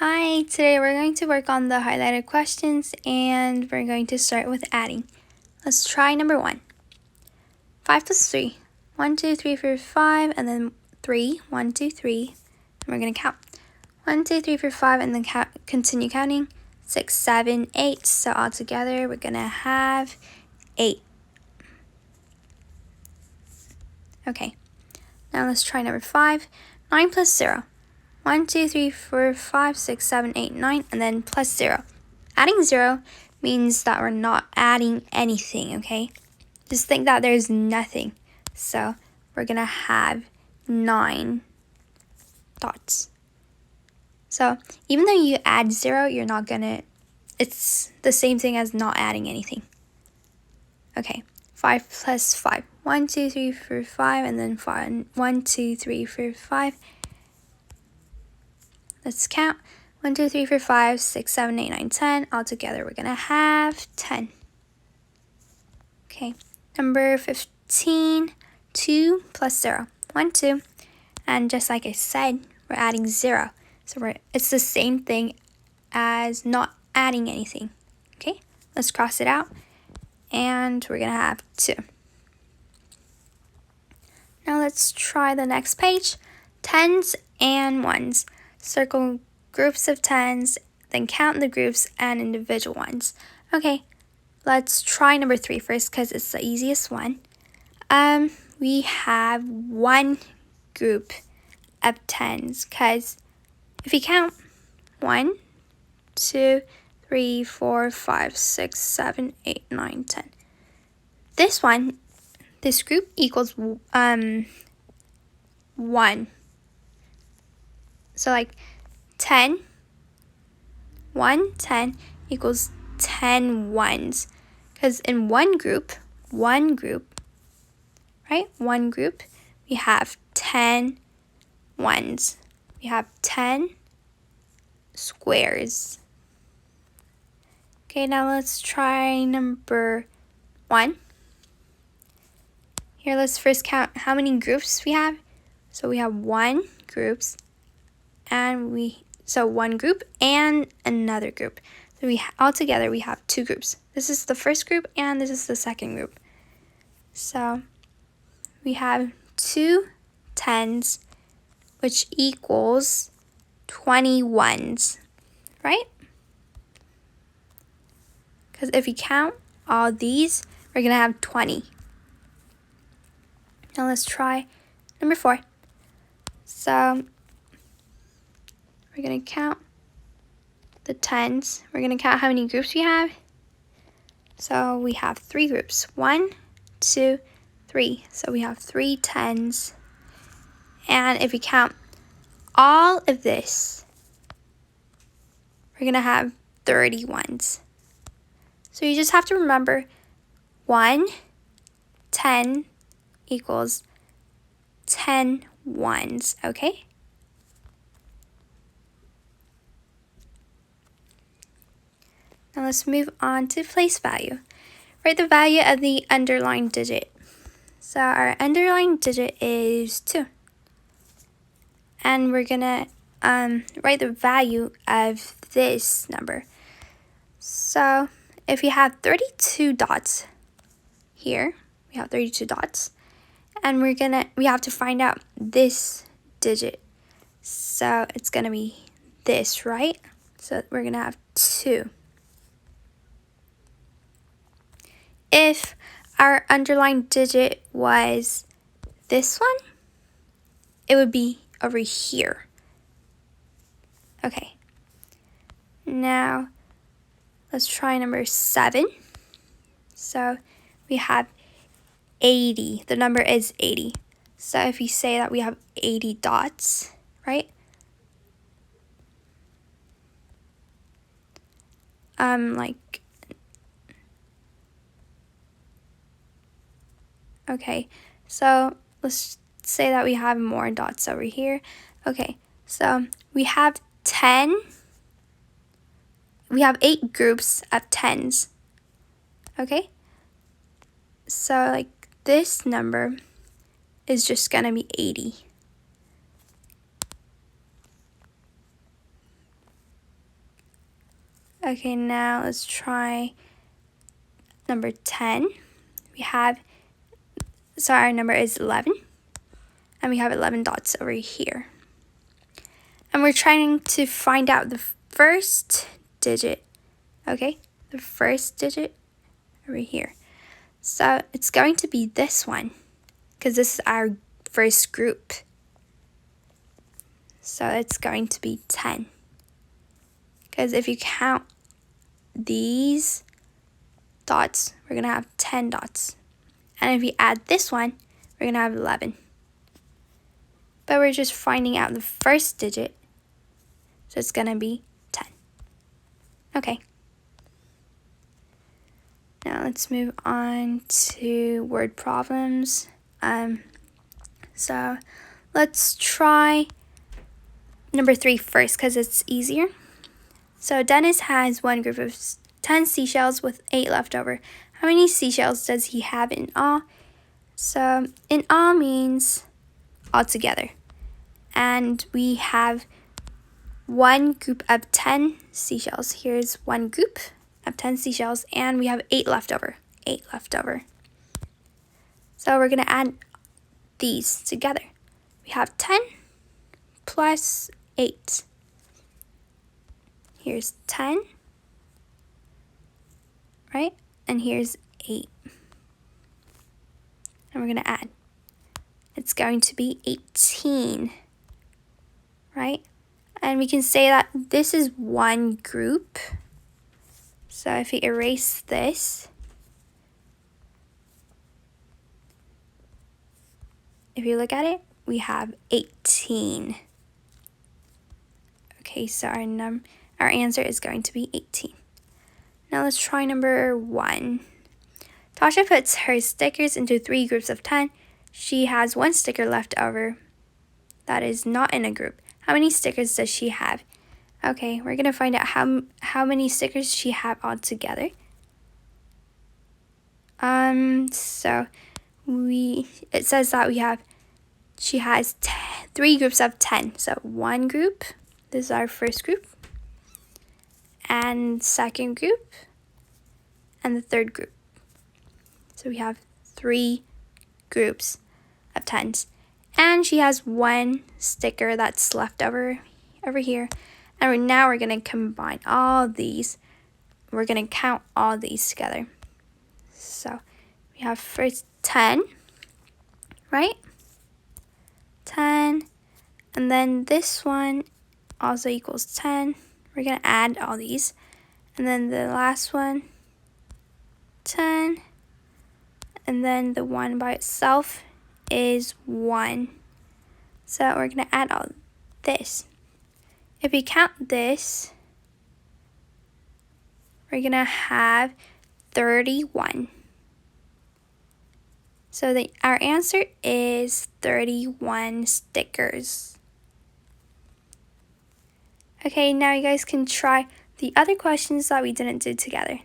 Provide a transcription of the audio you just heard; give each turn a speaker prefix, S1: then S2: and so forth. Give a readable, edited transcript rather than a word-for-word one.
S1: Hi, today we're going to work on the highlighted questions and we're going to start with adding. Let's try number 1. 5 plus 3. 1, 2, 3, 4, 5, and then 3. 1, 2, 3. And we're going to count. 1, 2, 3, 4, 5, and then continue counting. 6, 7, 8. So all together we're going to have 8. Okay, now let's try number 5. 9 plus 0. 1, 2, 3, 4, 5, 6, 7, 8, 9, and then plus 0. Adding 0 means that we're not adding anything, okay? Just think that there's nothing. So we're going to have 9 dots. So even though you add 0, you're not going to, it's the same thing as not adding anything. Okay, 5 plus 5. 1, 2, 3, 4, 5, and then 5. 1, 2, 3, 4, 5. Let's count. 1, 2, 3, 4, 5, 6, 7, 8, 9, 10. All together, we're going to have 10. Okay, number 15, 2 plus 0. 1, 2. And just like I said, we're adding 0. So it's the same thing as not adding anything. Okay, let's cross it out. And we're going to have 2. Now let's try the next page. Tens and ones. Circle groups of tens, then count the groups and individual ones. Okay, let's try number 3 first because it's the easiest one. We have one group of tens because if you count 1, 2, 3, 4, 5, 6, 7, 8, 9, 10. This group equals 1. So like 10, 1, 10 equals 10 ones. Because in one group, right? One group, we have 10 ones. We have 10 squares. Okay, now let's try number 1. Here, let's first count how many groups we have. So we have 1 groups. So one group and another group. So altogether we have 2 groups. This is the first group and this is the second group. So we have 2 tens, which equals 20 ones, right? Because if you count all these, we're gonna have 20. Now let's try number 4. So we're going to count the tens. We're going to count how many groups we have. So we have 3 groups. 1, 2, 3. So we have 3 tens. And if we count all of this, we're going to have 30 ones. So you just have to remember 1, 10 equals 10 ones, okay? Now let's move on to place value. Write the value of the underlined digit. So our underlined digit is 2. And we're going to write the value of this number. So if you have 32 dots here, we have 32 dots. And we have to find out this digit. So it's going to be this, right? So we're going to have 2. If our underlined digit was this one, it would be over here. Okay. Now, let's try number 7. So, we have 80. The number is 80. So, if you say that we have 80 dots, right? Okay, so let's say that we have more dots over here. Okay, so we have 8 groups of tens. Okay, so like this number is just gonna be 80. Okay, now let's try number 10. We have, so our number is 11. And we have 11 dots over here. And we're trying to find out the first digit, okay? The first digit over here. So it's going to be this one, because this is our first group. So it's going to be 10. Because if you count these dots, we're going to have 10 dots. And if you add this one, we're going to have 11. But we're just finding out the first digit. So it's going to be 10. Okay. Now let's move on to word problems. So let's try number 3 first because it's easier. So Dennis has one group of 10 seashells with 8 left over. How many seashells does he have in all? So in all means all together. And we have one group of 10 seashells. Here's one group of 10 seashells, and we have 8 left over. 8 left over. So we're going to add these together. We have 10 plus 8. Here's 10, right? And here's 8. And we're going to add. It's going to be 18, right? And we can say that this is one group. So if we erase this, if you look at it, we have 18. Okay, so our answer is going to be 18. Now let's try number 1. Tasha puts her stickers into 3 groups of 10. She has 1 sticker left over that is not in a group. How many stickers does she have? Okay, we're going to find out how many stickers she have all together. So it says that she has 3 groups of 10. So 1 group, this is our first group, and second group, and the third group. So we have 3 groups of 10s. And she has 1 sticker that's left over here. And now we're going to combine all these. We're going to count all these together. So we have first 10, right? 10. And then this one also equals 10. We're going to add all these. And then the last one, 10. And then the one by itself is 1. So we're going to add all this. If we count this, we're going to have 31. So our answer is 31 stickers. Okay, now you guys can try the other questions that we didn't do together.